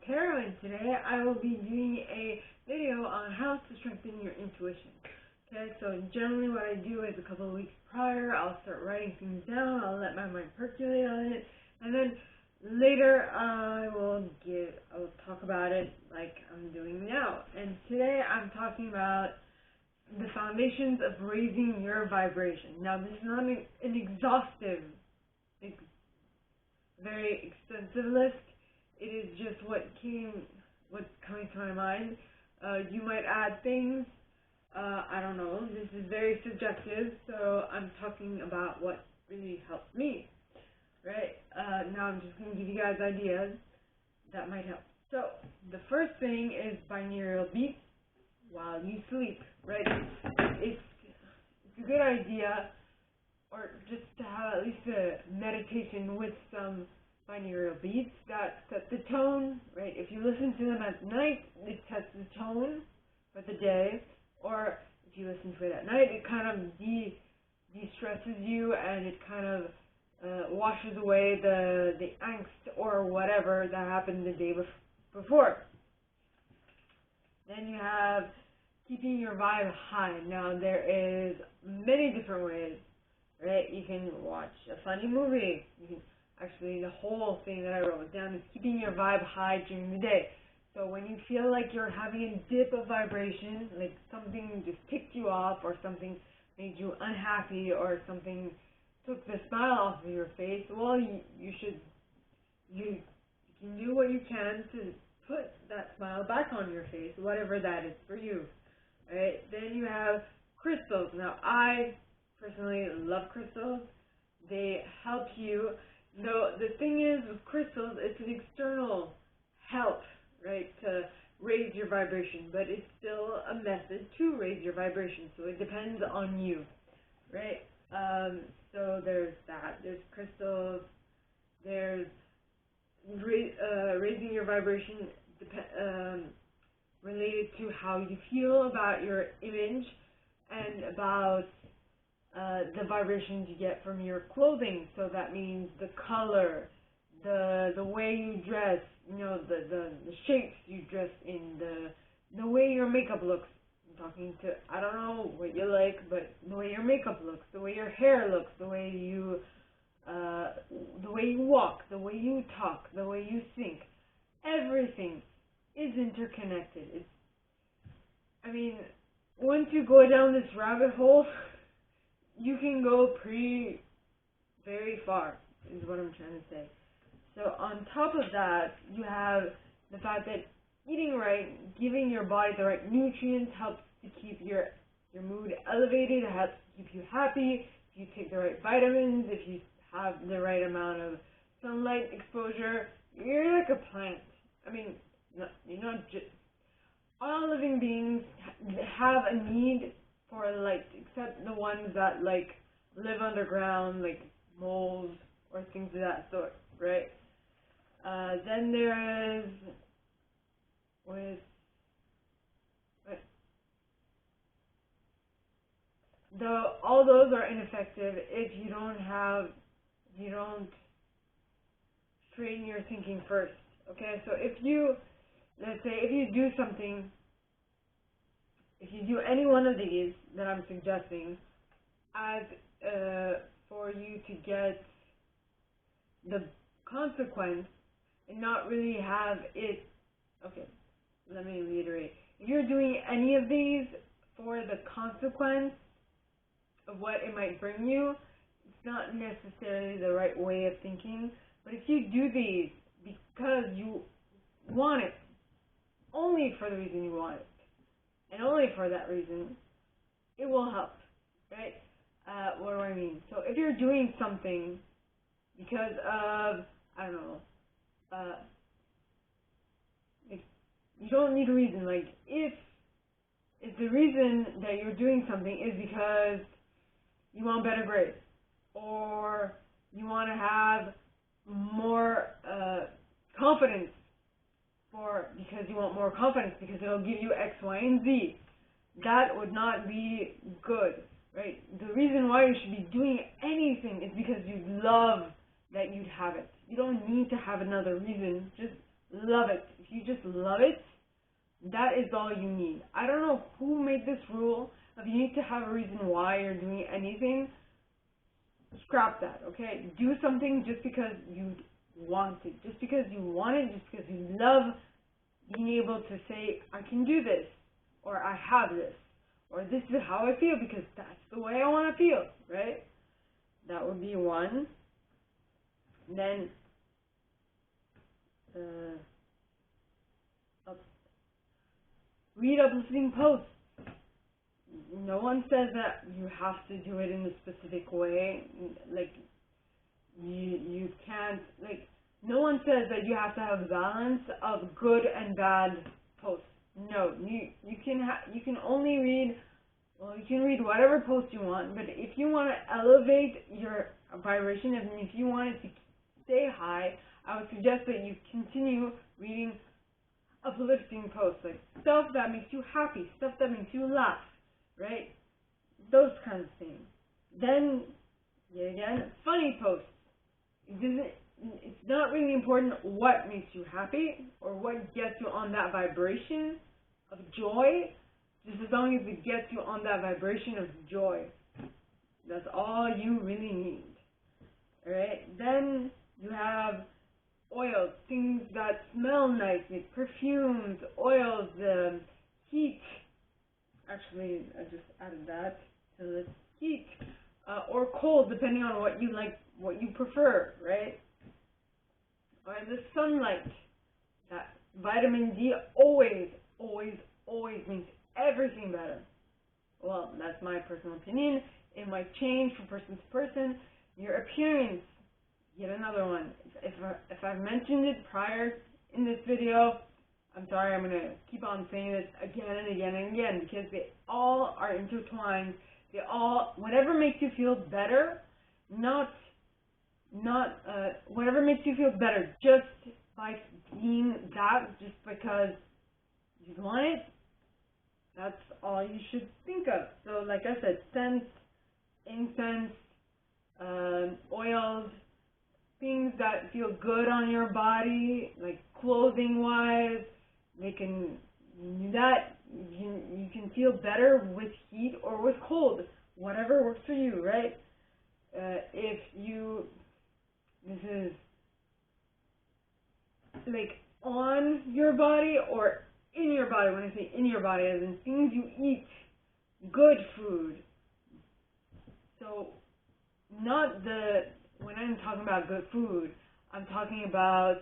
Taro, and today I will be doing a video on how to strengthen your intuition. Okay, so generally what I do is a couple of weeks prior, I'll start writing things down, I'll let my mind percolate on it, and then later I will talk about it like I'm doing now. And today I'm talking about the foundations of raising your vibration. Now this is not an exhaustive, very extensive list. It is just what's coming to my mind. You might add things. I don't know. This is very suggestive, so I'm talking about what really helps me. Right? Now I'm just going to give you guys ideas that might help. So the first thing is binaural beats while you sleep. Right? It's a good idea, or just to have at least a meditation with some binaural beats that set the tone, right? If you listen to them at night, it sets the tone for the day, or if you listen to it at night, it kind of de-stresses you, and it kind of washes away the angst or whatever that happened the day before. Then you have keeping your vibe high. Now there is many different ways, right? You can watch a funny movie. Actually, the whole thing that I wrote down is keeping your vibe high during the day. So when you feel like you're having a dip of vibration, like something just ticked you off, or something made you unhappy, or something took the smile off of your face, well, you can do what you can to put that smile back on your face, whatever that is for you. Right? Then you have crystals. Now, I personally love crystals. They help you. No, the thing is with crystals, it's an external help, right, to raise your vibration, but it's still a method to raise your vibration, so it depends on you, right? So there's that. There's crystals. There's raising your vibration related to how you feel about your image and about the vibrations you get from your clothing. So that means the color, the way you dress, the shapes you dress in, the way your makeup looks. I'm talking to, I don't know what you like, but the way your makeup looks, the way your hair looks, the way you walk, the way you talk, the way you think, everything is interconnected. Once you go down this rabbit hole, you can go very far, is what I'm trying to say. So on top of that, you have the fact that eating right, giving your body the right nutrients helps to keep your mood elevated, it helps to keep you happy. If you take the right vitamins, if you have the right amount of sunlight exposure, you're like a plant. You're not just... All living beings have a need for light, except the ones that live underground, like moles or things of that sort, right? Then there is all those are ineffective if you don't train your thinking first. Okay, so let's say if you do something, if you do any one of these that I'm suggesting, as for you to get the consequence and not really have it, okay, let me reiterate. If you're doing any of these for the consequence of what it might bring you, it's not necessarily the right way of thinking. But if you do these because you want it, only for the reason you want it, and only for that reason, it will help, right? What do I mean? So if you're doing something because of, I don't know, you don't need a reason. If the reason that you're doing something is because you want better grades, or you want to have more confidence, because you want more confidence because it'll give you X, Y, and Z, that would not be good, right? The reason why you should be doing anything is because you love that you'd have it. You don't need to have another reason. Just love it. If you just love it, that is all you need. I don't know who made this rule of you need to have a reason why you're doing anything. Scrap that, okay? Do something just because you want it, just because you want it, just because you love being able to say, I can do this, or I have this, or this is how I feel because that's the way I want to feel, right? That would be one. Then, read uplifting posts. No one says that you have to do it in a specific way. Like, you can't, like, no one says that you have to have a balance of good and bad posts. No, you can only read, well, you can read whatever post you want, but if you want to elevate your vibration and if you want it to stay high, I would suggest that you continue reading uplifting posts, like stuff that makes you happy, stuff that makes you laugh, right? Those kinds of things. Then, yet again, funny posts. It's not really important what makes you happy or what gets you on that vibration of joy, just as long as it gets you on that vibration of joy. That's all you really need. Alright? Then you have oils, things that smell nice, like perfumes, oils, heat. Actually, I just added that to the heat. Or cold, depending on what you like, what you prefer, right? Or the sunlight. That vitamin D always makes everything better. Well, that's my personal opinion. It might change from person to person. Your appearance, yet another one. If I've mentioned it prior in this video, I'm sorry, I'm going to keep on saying this again and again and again because they all are intertwined. They all, whatever makes you feel better, whatever makes you feel better just by being that, just because you want it, that's all you should think of. So like I said, scents, incense, oils, things that feel good on your body, like clothing wise, they can do that. You can feel better with heat or with cold, whatever works for you, right? This is like on your body or in your body. When I say in your body, as in things you eat, good food. So when I'm talking about good food, I'm talking about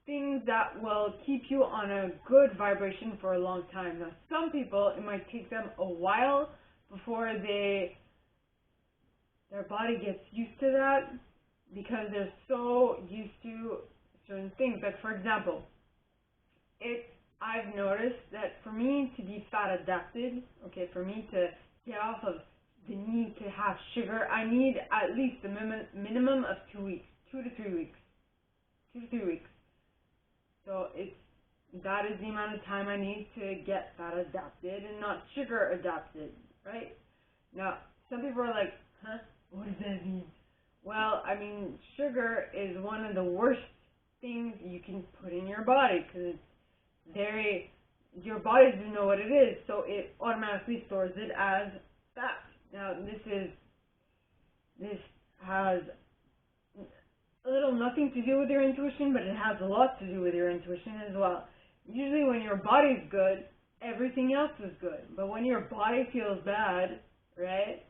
things that will keep you on a good vibration for a long time. Now, some people, it might take them a while before their body gets used to that because they're so used to certain things. Like, for example, I've noticed that for me to be fat adapted, okay, for me to get off of the need to have sugar, I need at least a minimum of 2 weeks, 2 to 3 weeks. 2 to 3 weeks. So that is the amount of time I need to get fat adapted and not sugar adapted, right? Now, some people are like, huh, what does that mean? Well, I mean, sugar is one of the worst things you can put in your body because your body doesn't know what it is, so it automatically stores it as fat. Now, this has a little nothing to do with your intuition, but it has a lot to do with your intuition as well. Usually when your body's good, everything else is good. But when your body feels bad, right,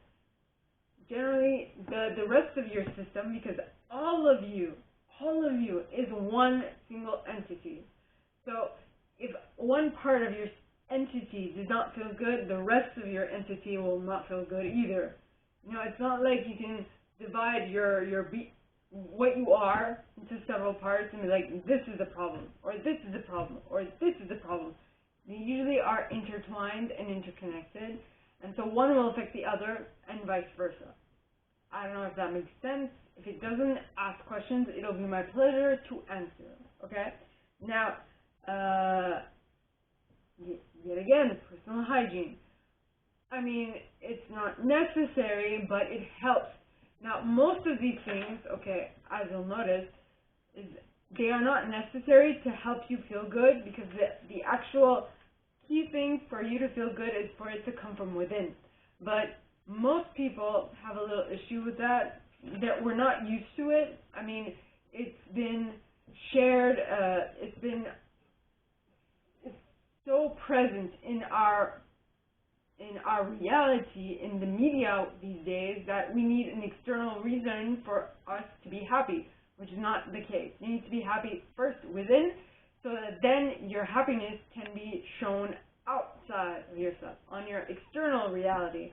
generally the rest of your system, because all of you is one single entity. So if one part of your entity does not feel good, the rest of your entity will not feel good either. You know, it's not like you can divide what you are into several parts and be like, this is the problem, or this is the problem, or this is the problem. They usually are intertwined and interconnected, and so one will affect the other and vice versa. I don't know if that makes sense. If it doesn't, ask questions. It'll be my pleasure to answer. Okay? Now, yet again, personal hygiene. I mean, it's not necessary, but it helps. Now, most of these things, okay, as you'll notice, they are not necessary to help you feel good, because the actual key thing for you to feel good is for it to come from within. But most people have a little issue with that we're not used to it. I mean, it's been shared, it's so present in our reality, in the media these days, that we need an external reason for us to be happy, which is not the case. You need to be happy first within, so that then your happiness can be shown outside of yourself, on your external reality.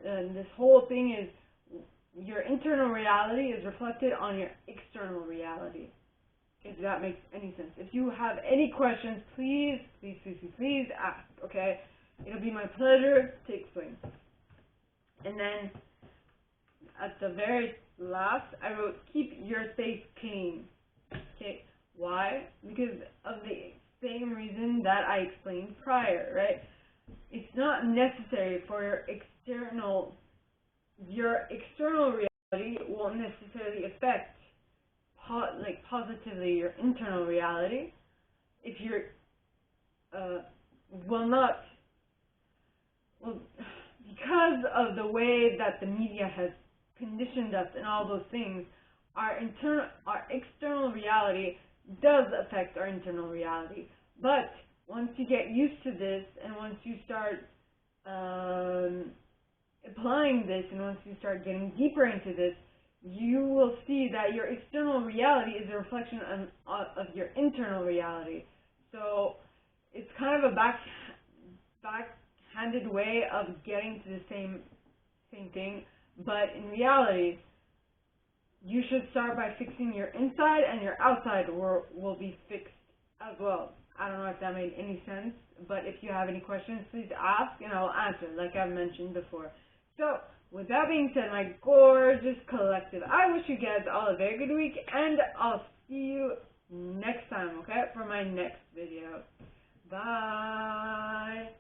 And this whole thing is, your internal reality is reflected on your external reality, if that makes any sense. If you have any questions, please ask, okay? It'll be my pleasure to explain. And then, at the very last, I wrote, keep your space clean. Okay, why? Because of the same reason that I explained prior, right? It's not necessary for your external reality won't necessarily affect positively your internal reality if you're because of the way that the media has conditioned us and all those things, our external reality does affect our internal reality. But once you get used to this, and once you start applying this, and once you start getting deeper into this, you will see that your external reality is a reflection of your internal reality. So it's kind of a backhanded way of getting to the same thing, but in reality, you should start by fixing your inside, and your outside will be fixed as well. I don't know if that made any sense, but if you have any questions, please ask, and I'll answer, like I've mentioned before. So, with that being said, my gorgeous collective, I wish you guys all a very good week, and I'll see you next time, okay, for my next video. Bye!